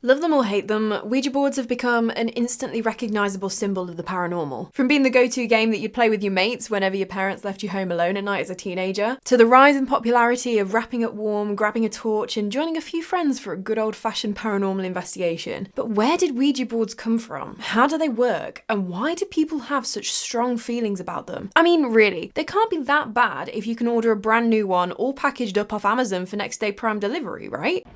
Love them or hate them, Ouija boards have become an instantly recognisable symbol of the paranormal. From being the go-to game that you'd play with your mates whenever your parents left you home alone at night as a teenager, to the rise in popularity of wrapping up warm, grabbing a torch and joining a few friends for a good old-fashioned paranormal investigation. But where did Ouija boards come from? How do they work? And why do people have such strong feelings about them? I mean, really, they can't be that bad if you can order a brand new one all packaged up off Amazon for next day Prime delivery, right?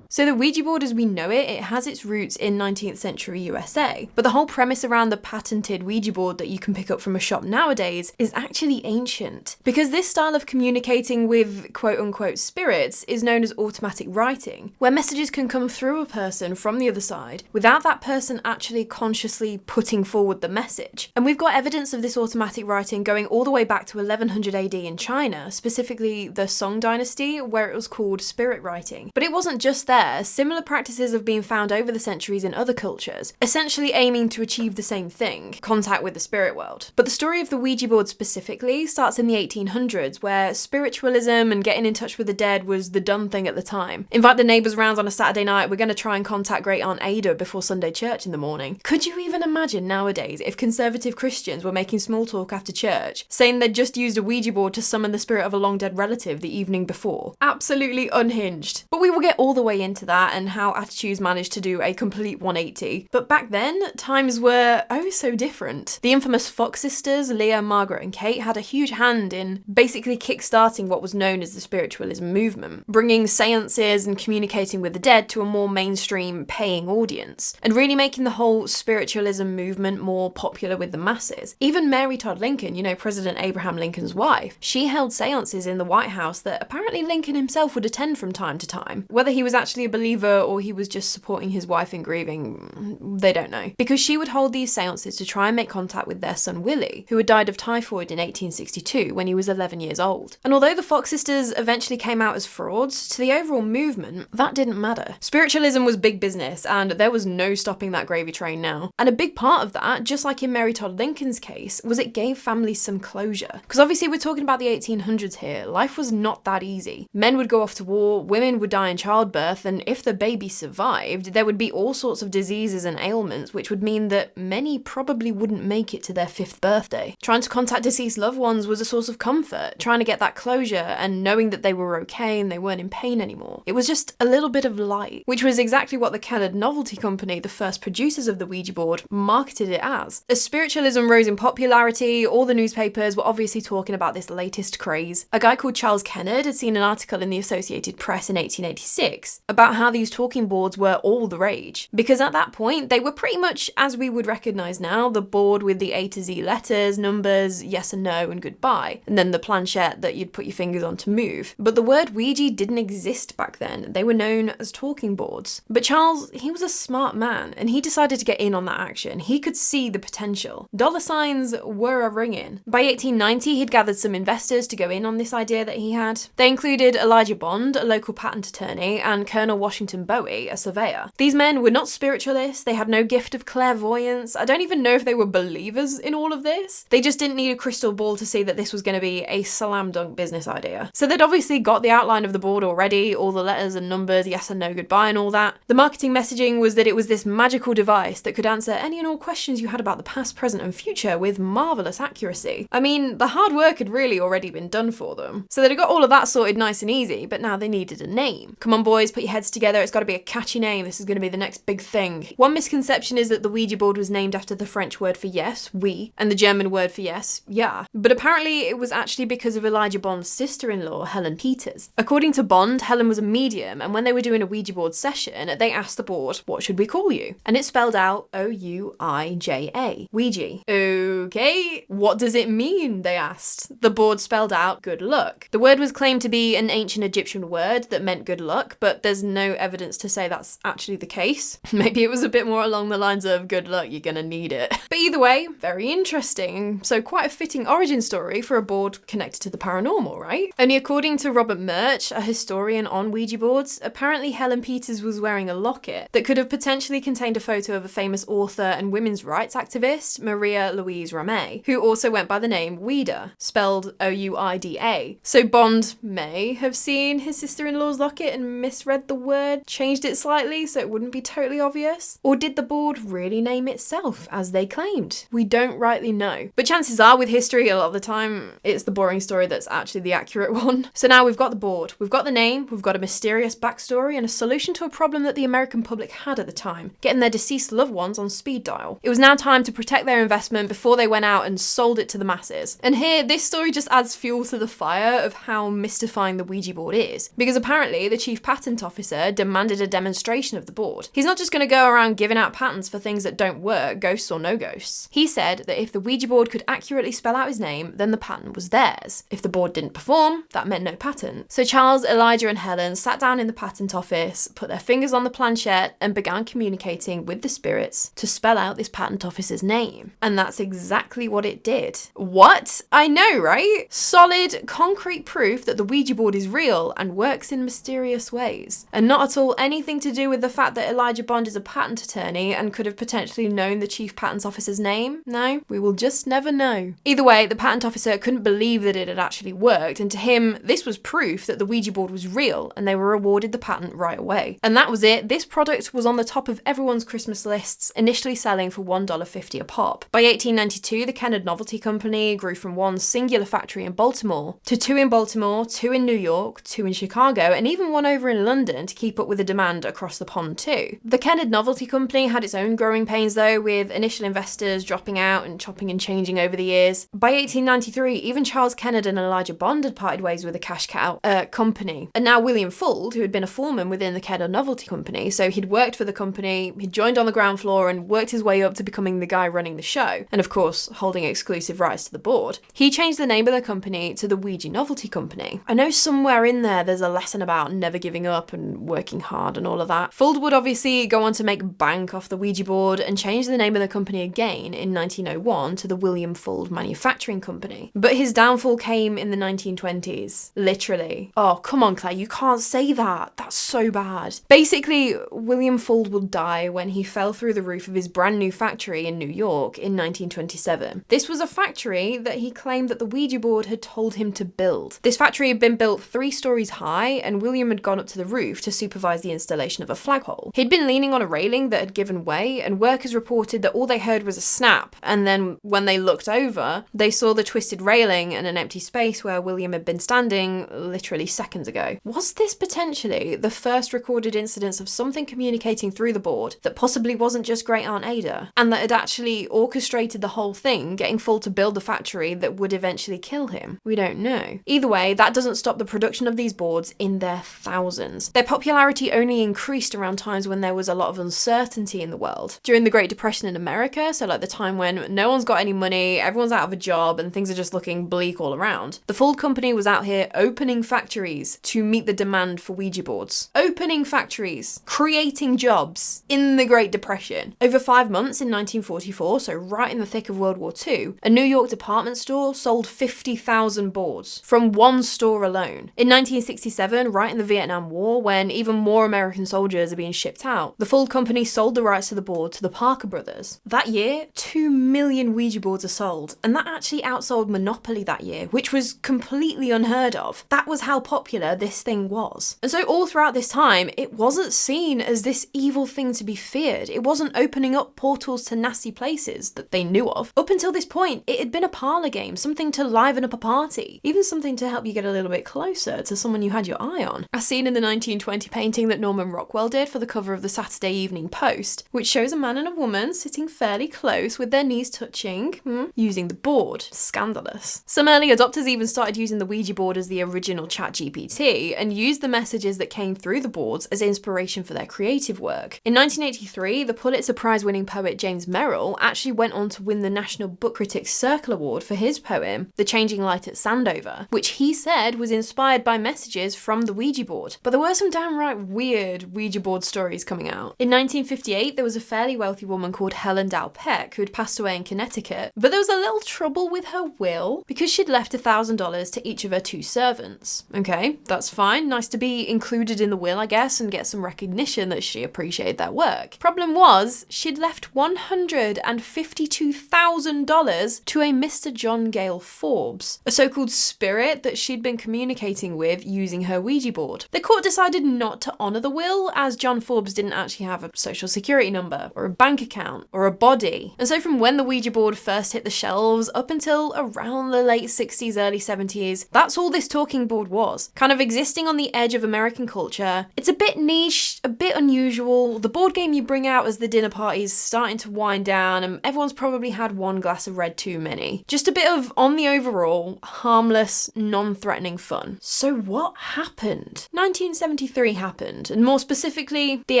So the Ouija board as we know it has its roots in 19th century USA, but the whole premise around the patented Ouija board that you can pick up from a shop nowadays is actually ancient. Because this style of communicating with quote-unquote spirits is known as automatic writing, where messages can come through a person from the other side without that person actually consciously putting forward the message. And we've got evidence of this automatic writing going all the way back to 1100 AD in China, specifically the Song dynasty, where it was called spirit writing. But it wasn't just there. Similar practices have been found over the centuries in other cultures, essentially aiming to achieve the same thing, contact with the spirit world. But the story of the Ouija board specifically starts in the 1800s, where spiritualism and getting in touch with the dead was the done thing at the time. Invite the neighbours round on a Saturday night, we're going to try and contact Great Aunt Ada before Sunday church in the morning. Could you even imagine nowadays if conservative Christians were making small talk after church, saying they'd just used a Ouija board to summon the spirit of a long dead relative the evening before? Absolutely unhinged. But we will get all the way into that and how attitudes managed to do a complete 180. But back then, times were oh so different. The infamous Fox sisters, Leah, Margaret and Kate, had a huge hand in basically kick-starting what was known as the spiritualism movement, bringing seances and communicating with the dead to a more mainstream paying audience, and really making the whole spiritualism movement more popular with the masses. Even Mary Todd Lincoln, President Abraham Lincoln's wife, she held seances in the White House that apparently Lincoln himself would attend from time to time. Whether he was actually a believer or he was just supporting his wife in grieving, they don't know. Because she would hold these seances to try and make contact with their son Willie, who had died of typhoid in 1862 when he was 11 years old. And although the Fox sisters eventually came out as frauds, to the overall movement, that didn't matter. Spiritualism was big business and there was no stopping that gravy train now. And a big part of that, just like in Mary Todd Lincoln's case, was it gave families some closure. Because obviously we're talking about the 1800s here, life was not that easy. Men would go off to war, women would die in childbirth, and if the baby survived, there would be all sorts of diseases and ailments, which would mean that many probably wouldn't make it to their 5th birthday. Trying to contact deceased loved ones was a source of comfort, trying to get that closure and knowing that they were okay and they weren't in pain anymore. It was just a little bit of light, which was exactly what the Kennard Novelty Company, the first producers of the Ouija board, marketed it as. As spiritualism rose in popularity, all the newspapers were obviously talking about this latest craze. A guy called Charles Kennard had seen an article in the Associated Press in 1886 about how these talking boards were all the rage. Because at that point, they were pretty much, as we would recognise now, the board with the A to Z letters, numbers, yes and no and goodbye, and then the planchette that you'd put your fingers on to move. But the word Ouija didn't exist back then. They were known as talking boards. But Charles, he was a smart man, and he decided to get in on that action. He could see the potential. Dollar signs were a ringing. By 1890, he'd gathered some investors to go in on this idea that he had. They included Elijah Bond, a local patent attorney, and Colonel Washington Bowie, a surveyor. These men were not spiritualists, they had no gift of clairvoyance. I don't even know if they were believers in all of this. They just didn't need a crystal ball to see that this was going to be a slam dunk business idea. So they'd obviously got the outline of the board already, all the letters and numbers, yes and no, goodbye and all that. The marketing messaging was that it was this magical device that could answer any and all questions you had about the past, present and future with marvellous accuracy. I mean, the hard work had really already been done for them. So they'd have got all of that sorted nice and easy, but now they needed a name. Come on boys, put your heads together, it's got to be a catchy name, this is going to be the next big thing. One misconception is that the Ouija board was named after the French word for yes, oui, and the German word for yes, ja. But apparently it was actually because of Elijah Bond's sister-in-law, Helen Peters. According to Bond, Helen was a medium, and when they were doing a Ouija board session, they asked the board, what should we call you? And it spelled out O-U-I-J-A, Ouija. Okay, what does it mean, they asked. The board spelled out good luck. The word was claimed to be an ancient Egyptian word that meant good luck, but there's no evidence to say that's actually the case. Maybe it was a bit more along the lines of good luck, you're gonna need it. But either way, very interesting. So quite a fitting origin story for a board connected to the paranormal, right? Only according to Robert Murch, a historian on Ouija boards, apparently Helen Peters was wearing a locket that could have potentially contained a photo of a famous author and women's rights activist, Maria Louise Ramey, who also went by the name Ouida, spelled O-U-I-D-A. So Bond may have seen his sister-in-law's locket and misread the word, changed it slightly so it wouldn't be totally obvious. Or did the board really name itself, as they claimed? We don't rightly know. But chances are, with history, a lot of the time, it's the boring story that's actually the accurate one. So now we've got the board, we've got the name, we've got a mysterious backstory, and a solution to a problem that the American public had at the time, getting their deceased loved ones on speed dial. It was now time to protect their investment before they went out and sold it to the masses. And here, this story just adds fuel to the fire of how mystifying the Ouija board is, because apparently the chief patent officer demanded a demonstration of the board. He's not just going to go around giving out patents for things that don't work, ghosts or no ghosts. He said that if the Ouija board could accurately spell out his name, then the patent was theirs. If the board didn't perform, that meant no patent. So Charles, Elijah and Helen sat down in the patent office, put their fingers on the planchette and began communicating with the spirits to spell out this patent officer's name. And that's exactly what it did. What? I know, right? Solid, concrete proof that the Ouija board is real and works in mysterious ways. And not at all anything to do with the fact that Elijah Bond is a patent attorney and could have potentially known the chief patent officer's name. No, we will just never know. Either way, the patent officer couldn't believe that it had actually worked, and to him, this was proof that the Ouija board was real, and they were awarded the patent right away. And that was it. This product was on the top of everyone's Christmas lists, initially selling for $1.50 a pop. By 1892, the Kennard Novelty Company grew from one singular factory in Baltimore to two in Baltimore, two in New York, two in Chicago, and even one over in London to keep up with the demand across the pond too. The Kennard Novelty Company had its own growing pains though, with initial investors dropping out and chopping and changing over the years. By 1893, even Charles Kennard and Elijah Bond had parted ways with a cash cow company. And now William Fuld, who had been a foreman within the Kennard Novelty Company, so he'd worked for the company, he'd joined on the ground floor and worked his way up to becoming the guy running the show, and of course holding exclusive rights to the board. He changed the name of the company to the Ouija Novelty Company. I know somewhere in there's a lesson about never giving up and working hard and all of that. Fuld would obviously go on to make bank off the Ouija board and change the name of the company again in 1901 to the William Fuld Manufacturing Company. But his downfall came in the 1920s. Literally. Oh, come on, Claire, you can't say that. That's so bad. Basically, William Fuld would die when he fell through the roof of his brand new factory in New York in 1927. This was a factory that he claimed that the Ouija board had told him to build. This factory had been built 3 stories high, and William had gone up to the roof to supervise the installation of a flagpole. He'd been leaning on a railing that had given way, and workers reported that all they heard was a snap, and then when they looked over, they saw the twisted railing and an empty space where William had been standing literally seconds ago. Was this potentially the first recorded incidence of something communicating through the board that possibly wasn't just Great Aunt Ada, and that had actually orchestrated the whole thing, getting Fuld to build the factory that would eventually kill him? We don't know. Either way, that doesn't stop the production of these boards in their thousands. Their popularity only increased around times when there was a lot of uncertainty in the world. During the Great Depression in America, so like the time when no one's got any money, everyone's out of a job, and things are just looking bleak all around, the Fuld company was out here opening factories to meet the demand for Ouija boards. Opening factories, creating jobs in the Great Depression. Over 5 months in 1944, so right in the thick of World War II, a New York department store sold 50,000 boards from one store alone. In 1967, right in the Vietnam War, when even more American soldiers are being shipped out, the Fuld company sold the rights to the board to the Parker brothers. That year, 2 million Ouija boards are sold, and that actually outsold Monopoly that year, which was completely unheard of. That was how popular this thing was. And so all throughout this time, it wasn't seen as this evil thing to be feared. It wasn't opening up portals to nasty places that they knew of. Up until this point, it had been a parlour game, something to liven up a party, even something to help you get a little bit closer to someone you had your eye on. As seen in the 1920 painting that Norman Rockwell did for the cover of the Saturday Evening Post, which shows a man and a woman sitting fairly close with their knees touching, using the board. Scandalous. Some early adopters even started using the Ouija board as the original ChatGPT and used the messages that came through the boards as inspiration for their creative work. In 1983, the Pulitzer Prize-winning poet James Merrill actually went on to win the National Book Critics Circle Award for his poem, The Changing Light at Sandover, which he said was inspired by messages from the Ouija board. But there were some downright weird Ouija board stories coming out. In 1958, there was a fairly wealthy woman called Helen Dow Peck who had passed away in Connecticut, but there was a little trouble with her will because she'd left $1,000 to each of her 2 servants. Okay, that's fine. Nice to be included in the will, I guess, and get some recognition that she appreciated their work. Problem was, she'd left $152,000 to a Mr. John Gale Forbes, a so-called spirit that she'd been communicating with using her Ouija board. The court decided not to honour the will, as John Forbes didn't actually have a social security number, or a bank account, or a body. And so from when the Ouija board first hit the shelves up until around the late 60s, early 70s, that's all this talking board was. Kind of existing on the edge of American culture. It's a bit niche, a bit unusual. The board game you bring out as the dinner party's starting to wind down, and everyone's probably had 1 glass of red too many. Just a bit of, on the overall, harmless, non-threatening fun. So what happened? 1973 happened, and more specifically, The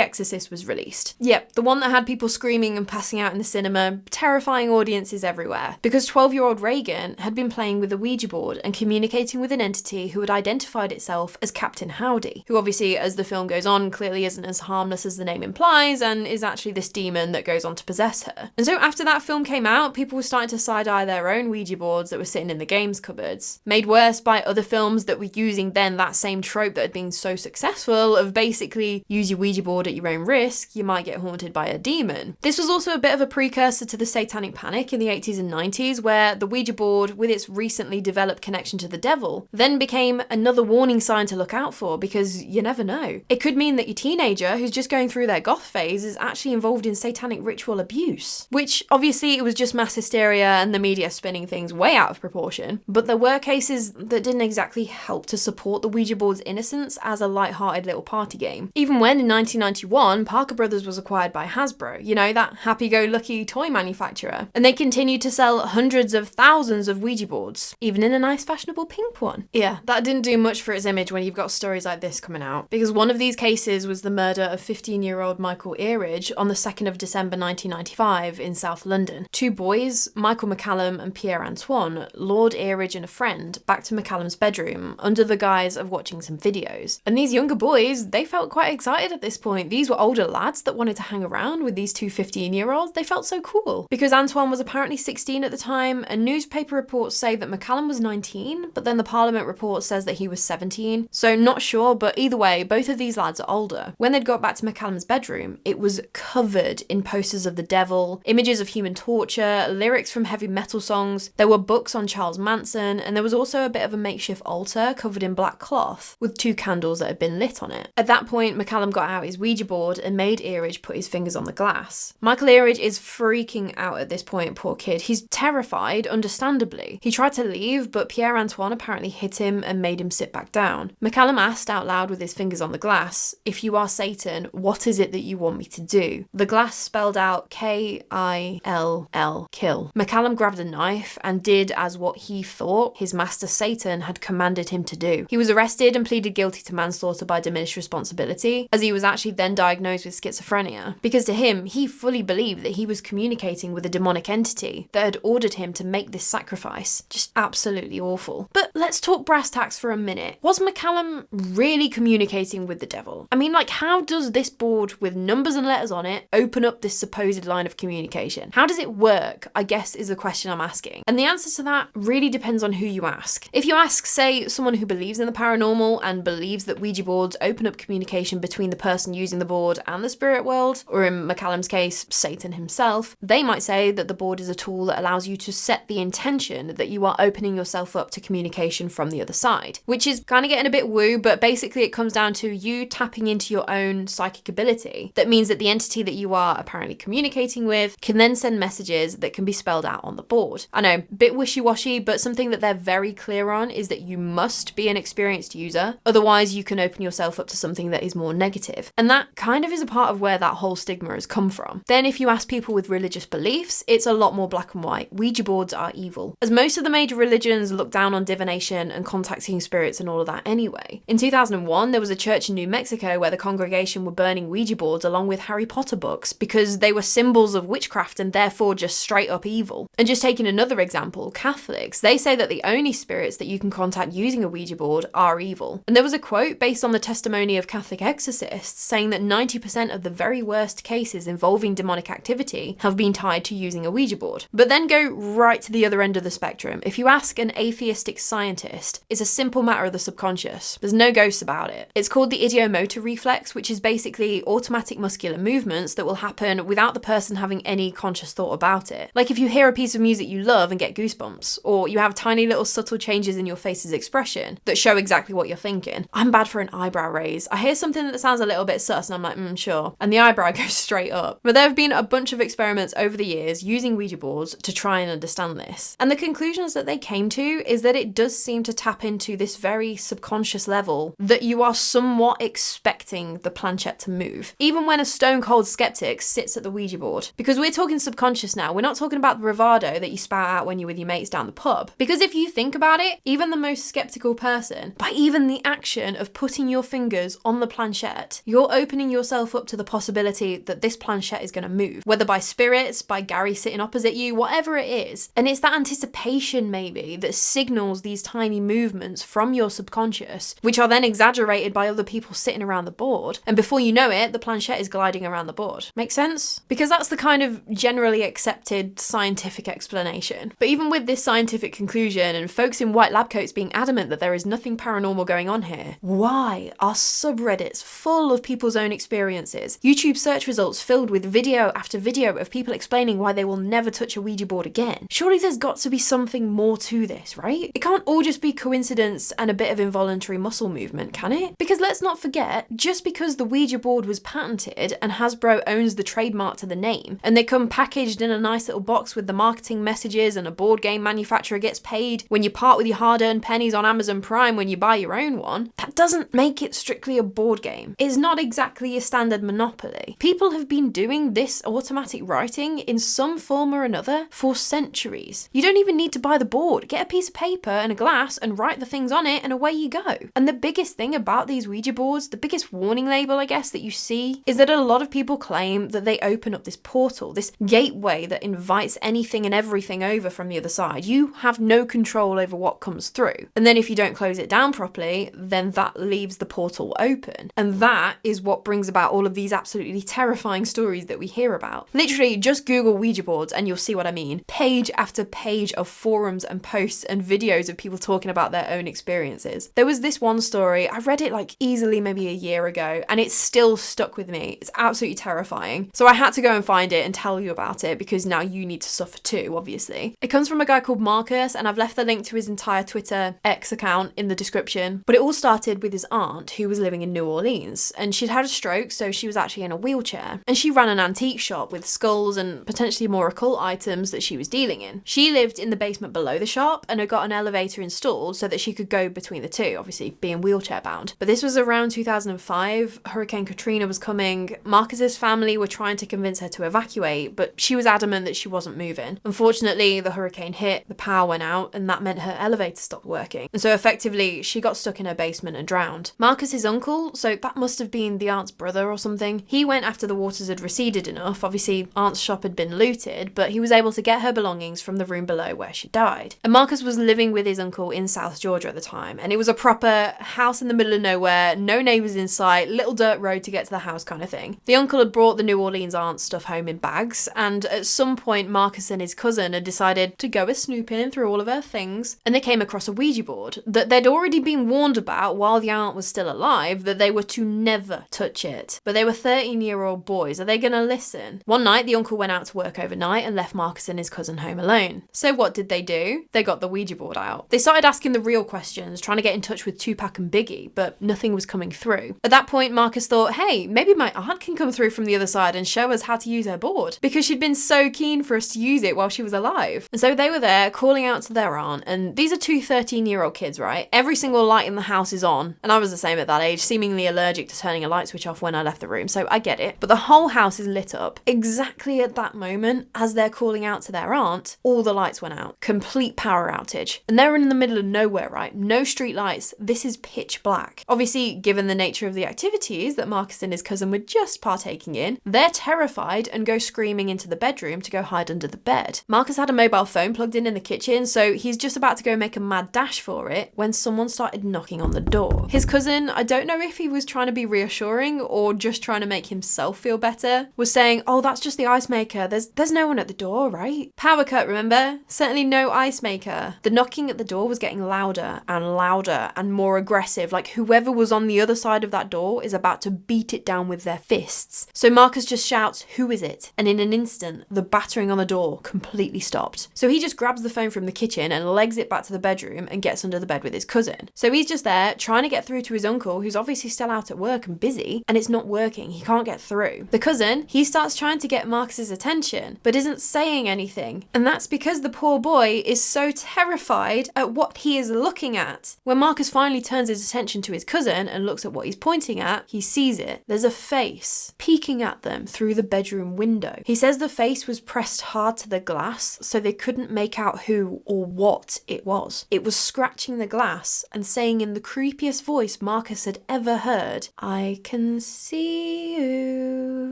Exorcist was released. Yep, the one that had people screaming and passing out in the cinema, terrifying audiences everywhere, because 12-year-old Reagan had been playing with a Ouija board and communicating with an entity who had identified itself as Captain Howdy, who obviously, as the film goes on, clearly isn't as harmless as the name implies, and is actually this demon that goes on to possess her. And so after that film came out, people were starting to side-eye their own Ouija boards that were sitting in the games cupboards, made worse by other films that were using then that same trope that had been so successful of basically use your Ouija board at your own risk, you might get haunted by a demon. This was also a bit of a precursor to the Satanic Panic in the 80s and 90s, where the Ouija board, with its recently developed connection to the devil, then became another warning sign to look out for, because you never know. It could mean that your teenager who's just going through their goth phase is actually involved in satanic ritual abuse, which obviously it was just mass hysteria and the media spinning things way out of proportion, but there were cases that didn't exactly help to support the Ouija board's innocence as a light-hearted little party game. Even when in 1991 Parker Brothers was acquired by Hasbro, you know, that happy-go-lucky toy manufacturer, and they continued to sell hundreds of thousands of Ouija boards, even in a nice fashionable pink one. Yeah, that didn't do much for its image when you've got stories like this coming out, because one of these cases was the murder of 15-year-old Michael Earridge on the 2nd of December 1995 in South London. 2 boys, Michael McCallum and Pierre Antoine, lured Earridge and a friend back to McCallum's bedroom under the guise of watching some videos. And these younger boys, they felt quite excited at this point. These were older lads that wanted to hang around with these 2 15-year-olds. They felt so cool. Because Antoine was apparently 16 at the time, and newspaper reports say that McCallum was 19, but then the Parliament report says that he was 17. So not sure, but either way, both of these lads are older. When they'd got back to McCallum's bedroom, it was covered in posters of the devil, images of human torture, lyrics from heavy metal songs. There were books on Charles Manson, and there was also a bit of a makeshift altar covered in black cloth with 2 candles that had been lit on it. At that point, McCallum got out his Ouija board and made Earridge put his fingers on the glass. Michael Earridge is freaking out at this point, poor kid. He's terrified, understandably. He tried to leave, but Pierre Antoine apparently hit him and made him sit back down. McCallum asked out loud with his fingers on the glass, "If you are Satan, what is it that you want me to do?" The glass spelled out K-I-L-L, kill. McCallum grabbed a knife and did as what he thought his master Satan had commanded him to do. He was arrested and pleaded guilty to manslaughter by diminished responsibility, as he was actually then diagnosed with schizophrenia, because to him, he fully believed that he was communicating with a demonic entity that had ordered him to make this sacrifice. Just absolutely awful. But let's talk brass tacks for a minute. Was McCallum really communicating with the devil? I mean, like, how does this board with numbers and letters on it open up this supposed line of communication? How does it work, I guess, is the question I'm asking. And the answer to that really depends on who you ask. If you ask, say, someone who believes in the paranormal and believes that Ouija boards open up communication between the person using the board and the spirit world, or in McCallum's case, Satan himself, they might say that the board is a tool that allows you to set the intention that you are opening yourself up to communication from the other side, which is kind of getting a bit woo, but basically it comes down to you tapping into your own psychic ability. That means that the entity that you are apparently communicating with can then send messages that can be spelled out on the board. I know, bit wishy-washy, but something that they're very clear on is that you must be an experienced user, otherwise you can open yourself up to something that is more negative. And that kind of is a part of where that whole stigma has come from. Then if you ask people with religious beliefs, it's a lot more black and white. Ouija boards are evil, as most of the major religions look down on divination and contacting spirits and all of that anyway. In 2001, there was a church in New Mexico where the congregation were burning Ouija boards along with Harry Potter books because they were symbols of witchcraft and therefore just straight up evil. And just taking another example, Catholics, they say that the only spirits that you can contact using a Ouija board are evil. And there was a quote based on the testimony of Catholic exorcists saying that 90% of the very worst cases involving demonic activity have been tied to using a Ouija board. But then go right to the other end of the spectrum. If you ask an atheistic scientist, it's a simple matter of the subconscious. There's no ghosts about it. It's called the ideomotor reflex, which is basically automatic muscular movements that will happen without the person having any conscious thought about it. Like if you hear a piece of music you love and get goosebumps, or you have tiny little subtle changes in your face's expression that show exactly what you're thinking. I'm bad for an eyebrow raise. I hear something that sounds a little bit sus and I'm like, sure. And the eyebrow goes straight up. But there have been a bunch of experiments over the years using Ouija boards to try and understand this. And the conclusions that they came to is that it does seem to tap into this very subconscious level that you are somewhat expecting the planchette to move. Even when a stone cold skeptic sits at the Ouija board. Because we're talking subconscious now. We're not talking about the bravado that you spout out when you're with your mates down the pub. Because if you think about it, even the most skeptical person, by even the action of putting your fingers on the planchette, you're opening yourself up to the possibility that this planchette is going to move. Whether by spirits, by Gary sitting opposite you, whatever it is. And it's that anticipation maybe that signals these tiny movements from your subconscious, which are then exaggerated by other people sitting around the board. And before you know it, the planchette is gliding around the board. Make sense? Because that's the kind of generally accepted scientific explanation. But even with this scientific conclusion and folks in white lab coats being adamant that there is nothing paranormal going on here, why are subreddits full of people's own experiences? YouTube search results filled with video after video of people explaining why they will never touch a Ouija board again. Surely there's got to be something more to this, right? It can't all just be coincidence and a bit of involuntary muscle movement, can it? Because let's not forget, just because the Ouija board was patented and Hasbro owns the trademark to the name, and they come packaged in a nice little box with the marketing messages and a board game manufacturer gets paid when you part with your hard-earned pennies on Amazon Prime when you buy your own one, that doesn't make it strictly a board game. It's not exactly a standard Monopoly. People have been doing this automatic writing in some form or another for centuries. You don't even need to buy the board. Get a piece of paper and a glass and write the things on it and away you go. And the biggest thing about these Ouija boards, the biggest warning label I guess that you see, is that a lot of people claim that they open up this portal, this gateway that invites anything and everything over from the other side. You have no control over what comes through. And then if you don't close it down properly, then that leaves the portal open. And that is what brings about all of these absolutely terrifying stories that we hear about. Literally, just Google Ouija boards and you'll see what I mean. Page after page of forums and posts and videos of people talking about their own experiences. There was this one story, I read it like easily maybe a year ago, and it's still stuck with me. It's absolutely terrifying. So I had to go and find it and tell you about it because now you need to suffer too, obviously. It comes from a guy called Marcus, and I've left the link to his entire Twitter X account in the description. But it all started with his aunt who was living in New Orleans, and she'd had a stroke, so she was actually in a wheelchair. And she ran an antique shop with skulls and potentially more occult items that she was dealing in. She lived in the basement below the shop and had got an elevator installed so that she could go between the two, obviously being wheelchair bound. But this was around 2005. Hurricane Katrina was coming. Marcus's family were trying to convince her to evacuate, but she was adamant that she wasn't moving. Unfortunately, the hurricane hit, the power went out, and that meant her elevator stopped working. And so effectively, she got stuck in her basement and drowned. Marcus's uncle, so that must have been the aunt's brother or something, he went after the waters had receded enough. Obviously, aunt's shop had been looted, but he was able to get her belongings from the room below where she died. And Marcus was living with his uncle in South Georgia at the time, and it was a proper house in the middle of nowhere, no neighbours in sight, little dirt road to get to the house kind of thing. The uncle had brought the New Orleans aunt's stuff home in bags, and at some point Marcus and his cousin had decided to go a snooping through all of her things, and they came across a Ouija board that they'd already been warned about while the aunt was still alive, that they were to never touch it. But they were 13-year-old boys. Are they gonna listen? One night the uncle went out to work overnight and left Marcus and his cousin home alone. So what did they do? They got the Ouija board out. They started asking the real questions, trying to get in touch with Tupac and Biggie, but nothing was coming through. At that point, Marcus thought, hey, maybe my aunt can come through from the other side and show us how to use her board, because she'd been so keen for us to use it while she was alive. And so they were there calling out to their aunt, and these are two 13-year-old kids, right? Every single light in the house is on, and I was the same at that age, seemingly allergic to turning a light switch off when I left the room, so I get it. But the whole house is lit up. Exactly at that moment, as they're calling out to their aunt, all the lights went out. Complete power outage. And they're in the middle of nowhere, right? No street lights. This is pitch black. Obviously, given the nature of the activities that Marcus and his cousin were just partaking in, they're terrified and go screaming into the bedroom to go hide under the bed. Marcus had a mobile phone plugged in the kitchen, so he's just about to go make a mad dash for it when someone started knocking on the door. His cousin cousin, I don't know if he was trying to be reassuring or just trying to make himself feel better, was saying, oh, that's just the ice maker. There's no one at the door, right? Power cut, remember? Certainly no ice maker. The knocking at the door was getting louder and more aggressive, like whoever was on the other side of that door is about to beat it down with their fists. So Marcus just shouts, who is it? And in an instant, the battering on the door completely stopped. So he just grabs the phone from the kitchen and legs it back to the bedroom and gets under the bed with his cousin. So he's just there trying to get through to his uncle, who's obviously still out at work and busy, and it's not working. He can't get through. The cousin, he starts trying to get Marcus's attention, but isn't saying anything. And that's because the poor boy is so terrified at what he is looking at. When Marcus finally turns his attention to his cousin and looks at what he's pointing at, he sees it. There's a face peeking at them through the bedroom window. He says the face was pressed hard to the glass so they couldn't make out who or what it was. It was scratching the glass and saying in the creepiest voice Marcus had ever heard, I can see you.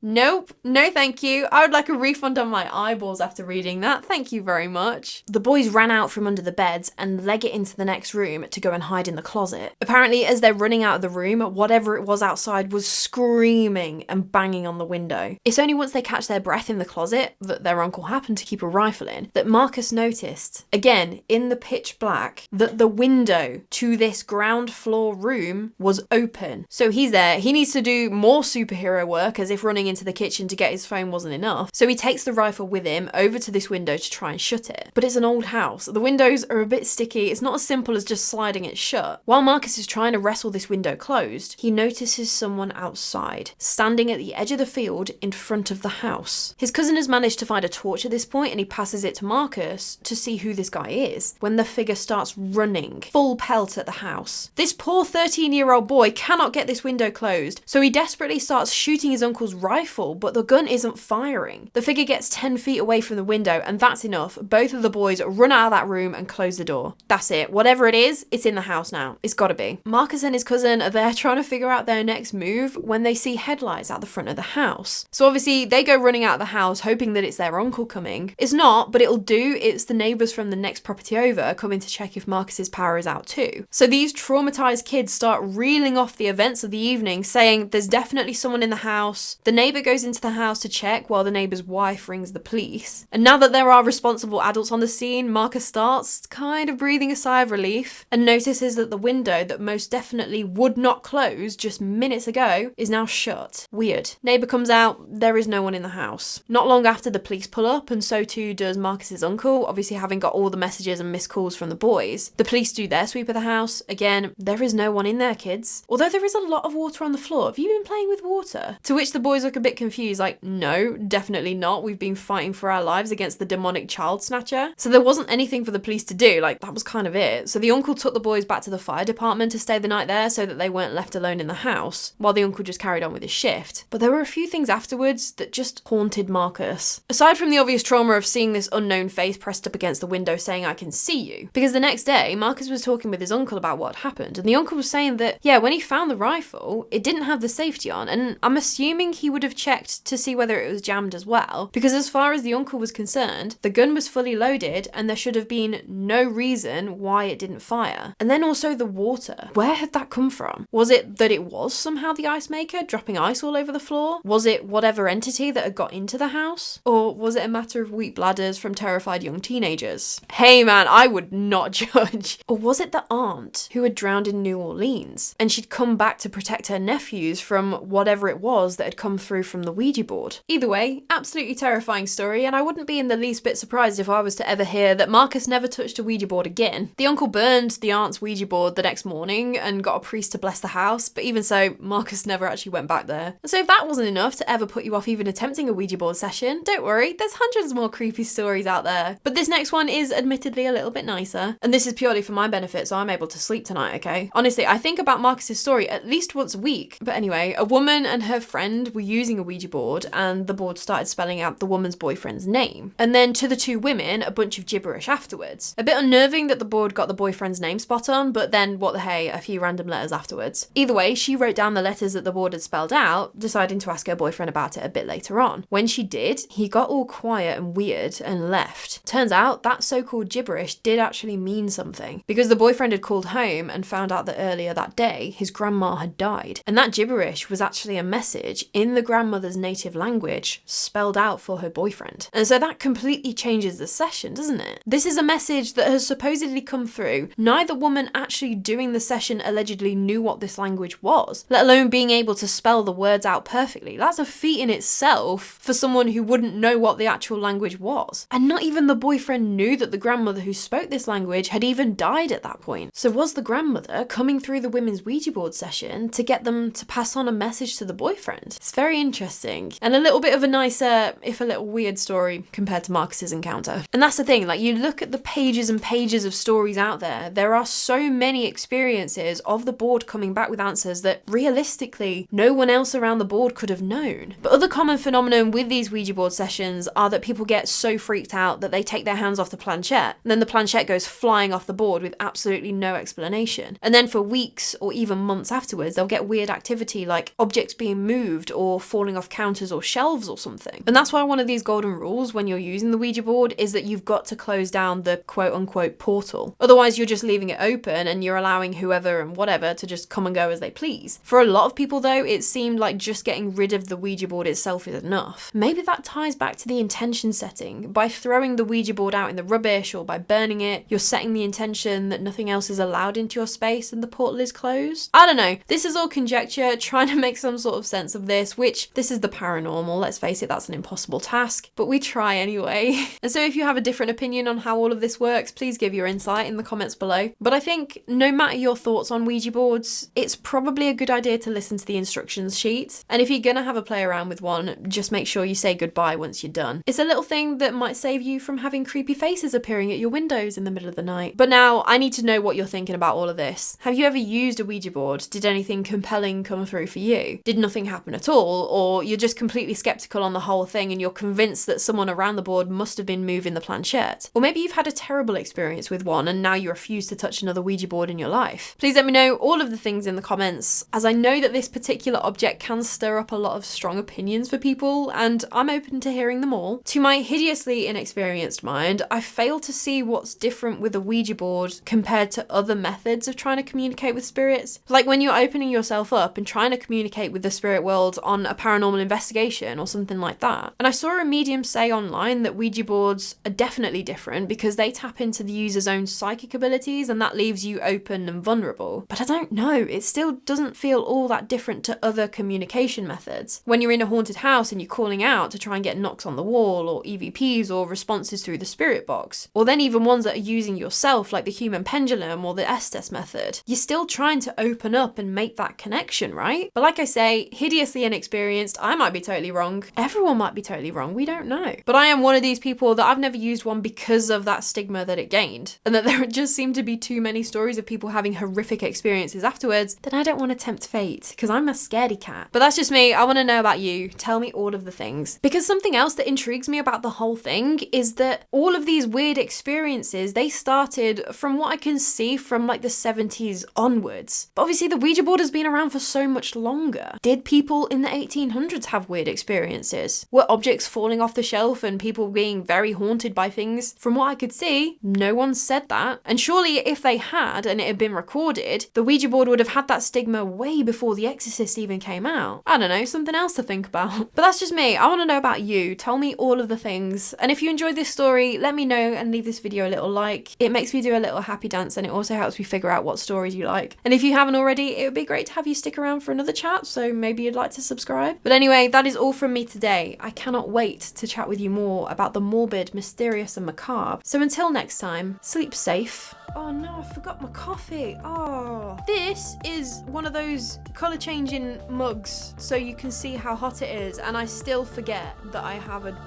Nope, no thank you. I would like a refund on my eyeballs after reading that. Thank you very much. The boys ran out from under the beds and leg it into the next room to go and hide in the closet. Apparently, as they're running out of the room, whatever it was outside was screaming and banging on the window. It's only once they catch their breath in the closet, that their uncle happened to keep a rifle in, that Marcus noticed, again in the pitch black, that the window to this ground floor room was open. So he's there. He needs to do more superhero work, as if running into the kitchen to get his phone wasn't enough. So he takes the rifle with him over to this window to try and shut it. But it's an old house. The windows are a bit sticky. It's not as simple as just sliding it shut. While Marcus is trying to wrestle this window closed, he notices someone outside, standing at the edge of the field in front of the house. His cousin has managed to find a torch at this point and he passes it to Marcus to see who this guy is, when the figure starts running full pelt at the house. This poor 13-year-old boy cannot get this window closed, so he desperately starts shooting his uncle's rifle, but the gun isn't firing. The figure gets 10 feet away from the window and that's enough. Both of the boys run out of that room and close the door. That's it. Whatever it is, it's in the house now. It's gotta be. Marcus and his cousin are there trying to figure out their next move when they see headlights out the front of the house. So obviously they go running out of the house hoping that it's their uncle coming. It's not, but it'll do. It's the neighbours from the next property over coming to check if Marcus's power is out too. So these traumatized kids start reeling off the events of the evening, saying there's definitely someone in the house. The neighbour goes into the house to check while the neighbour's wife rings the police. And now that there are responsible adults on the scene, Marcus starts kind of breathing a sigh of relief and notices that the window that most definitely would not close just minutes ago is now shut. Weird. Neighbour comes out, there is no one in the house. Not long after, the police pull up, and so too does Marcus's uncle, obviously having got all the messages and missed calls from the boys. The police do their sweep of the house. Again, there is no one in there, kids. Although there is a lot of water on the floor. Have you been playing with water? To which the boys look a bit confused, like, no, definitely not. We've been fighting for our lives against the demonic child snatcher. So there wasn't anything for the police to do, like, that was kind of it. So the uncle took the boys back to the fire department to stay the night there so that they weren't left alone in the house, while the uncle just carried on with his shift. But there were a few things afterwards that just haunted Marcus. Aside from the obvious trauma of seeing this unknown face pressed up against the window saying, I can see you. Because the next day, Marcus was talking with his uncle about what happened, and the uncle was saying that, yeah, when he found the rifle, it didn't have the safety on, and I'm assuming he would have checked to see whether it was jammed as well, because as far as the uncle was concerned, the gun was fully loaded and there should have been no reason why it didn't fire. And then also the water. Where had that come from? Was it that it was somehow the ice maker dropping ice all over the floor? Was it whatever entity that had got into the house? Or was it a matter of weak bladders from terrified young teenagers? Hey man, I would not judge. Or was it the aunt who had drowned in New Orleans and she'd come back to protect her nephews from whatever it was that had come through from the Ouija board? Either way, absolutely terrifying story, and I wouldn't be in the least bit surprised if I was to ever hear that Marcus never touched a Ouija board again. The uncle burned the aunt's Ouija board the next morning and got a priest to bless the house, but even so, Marcus never actually went back there. And so if that wasn't enough to ever put you off even attempting a Ouija board session, don't worry, there's hundreds more creepy stories out there. But this next one is admittedly a little bit nicer, and this is purely for my benefit so I'm able to sleep tonight, okay? Honestly, I think about Marcus's story at least once a week. But anyway, a woman and her friend were using a Ouija board and the board started spelling out the woman's boyfriend's name. And then to the two women, a bunch of gibberish afterwards. A bit unnerving that the board got the boyfriend's name spot on, but then what the hey, a few random letters afterwards. Either way, she wrote down the letters that the board had spelled out, deciding to ask her boyfriend about it a bit later on. When she did, he got all quiet and weird and left. Turns out that so-called gibberish did actually mean something, because the boyfriend had called home and found out that earlier that day, his grandma had died. And that gibberish was actually a message in the grandmother's native language spelled out for her boyfriend. And so that completely changes the session, doesn't it? This is a message that has supposedly come through. Neither woman actually doing the session allegedly knew what this language was, let alone being able to spell the words out perfectly. That's a feat in itself for someone who wouldn't know what the actual language was. And not even the boyfriend knew that the grandmother who spoke this language had even died at that point. So was the grandmother coming through the women's Ouija board session to get them to pass on a message to the boyfriend? It's very interesting and a little bit of a nicer, if a little weird story compared to Marcus's encounter. And that's the thing, like, you look at the pages and pages of stories out there are so many experiences of the board coming back with answers that realistically no one else around the board could have known. But other common phenomenon with these Ouija board sessions are that people get so freaked out that they take their hands off the planchette, and then the planchette goes flying off the board with absolutely no explanation. And then for weeks or even months afterwards, they'll get weird activity like objects being moved or falling off counters or shelves or something. And that's why one of these golden rules when you're using the Ouija board is that you've got to close down the quote unquote portal. Otherwise you're just leaving it open and you're allowing whoever and whatever to just come and go as they please. For a lot of people though, it seemed like just getting rid of the Ouija board itself is enough. Maybe that ties back to the intention setting. By throwing the Ouija board out in the rubbish or by burning it, you're setting the intention that nothing else is allowed into your space and the portal is closed. I don't know. This is all conjecture, trying to make some sort of sense of this, which this is the paranormal. Let's face it, that's an impossible task, but we try anyway. And so if you have a different opinion on how all of this works, please give your insight in the comments below. But I think no matter your thoughts on Ouija boards, it's probably a good idea to listen to the instructions sheet. And if you're gonna have a play around with one, just make sure you say goodbye once you're done. It's a little thing that might save you from having creepy faces appearing at your windows in the middle of the night. But now I need to know what you're thinking about all of this. Have you ever used a Ouija board? Did anything compelling come through for you? Did nothing happen at all? Or you're just completely skeptical on the whole thing and you're convinced that someone around the board must have been moving the planchette? Or maybe you've had a terrible experience with one and now you refuse to touch another Ouija board in your life. Please let me know all of the things in the comments, as I know that this particular object can stir up a lot of strong opinions for people, and I'm open to hearing them all. To my hideously inexperienced mind, I fail to see what's different with a Ouija board compared to other methods of trying to communicate with spirits. Like when you're opening yourself up and trying to communicate with the spirit world on a paranormal investigation or something like that. And I saw a medium say online that Ouija boards are definitely different because they tap into the user's own psychic abilities and that leaves you open and vulnerable. But I don't know, it still doesn't feel all that different to other communication methods. When you're in a haunted house and you're calling out to try and get knocks on the wall or EVPs or responses through the spirit box, or then even ones that are using yourself like the human pendulum or the Estes method, you're still trying to open up and make that connection, right? But like I say, hideously inexperienced, I might be totally wrong. Everyone might be totally wrong, we don't know. But I am one of these people that I've never used one because of that stigma that it gained, and that there just seem to be too many stories of people having horrific experiences afterwards that I don't want to tempt fate, because I'm a scaredy cat. But that's just me. I want to know about you. Tell me all of the things. Because something else that intrigues me about the whole thing is that all of these weird experiences, they started from what I can see from like the 70s onwards. But obviously the Ouija board has been around for so much longer. Did people in the 1800s have weird experiences? Were objects falling off the shelf and people being very haunted by things? From what I could see, no one said that. And surely if they had and it had been recorded, the Ouija board would have had that stigma way before The Exorcist even came out. I don't know, something else to think about. But that's just me. I want to know about you. Tell me all of the things. And if you enjoyed this story, let me know and leave this video a little like. It makes me do a little happy dance and it also helps me figure out what stories you like. And if you haven't already, it would be great to have you stick around for another chat, so maybe you'd like to subscribe. But anyway, that is all from me today. I cannot wait to chat with you more about the morbid, mysterious and macabre. So until next time, sleep safe. Oh no, I forgot my coffee. Oh. This is one of those colour changing mugs so you can see how hot it is, and I still forget that I have a...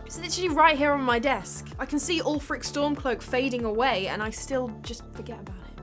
It's literally right here on my desk. I can see Ulfric Stormcloak fading away and I still just forget about it.